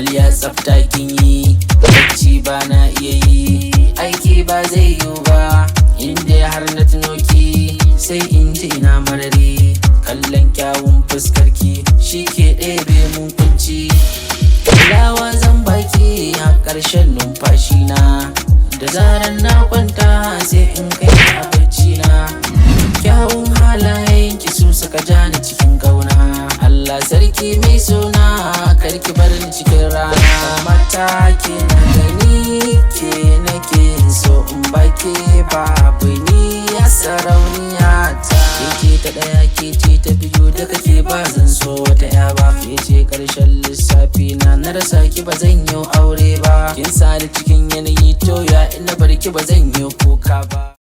kwalliya tsafta kin yi, bacci ba na iya yi, aiki ba zai yiwu ba inda har na tuno ki, sai in ji ina marari. Kallon kyawun fuskarki shi ke ɗebe mun kunci, kulawa zan baki a ƙarshen numfashi na, da zaran na kwanta sai in kai a bacci na. Kyawun halayen ki su suka ja ni cikin kauna, Allah sarki mai suna karki bar ni cikin rana. Mata ke na gani ke nake so in baki babu ni ya sarauniya ta. Ke ta ɗaya ke ce ta biyu da kake ba zan so wata ya ba. Ke ce ƙarshen lissafi na rasa ki ba zan yi aure ba. Kin sa ni cikin yanayi to ya ina barki ba zan yi kuka ba.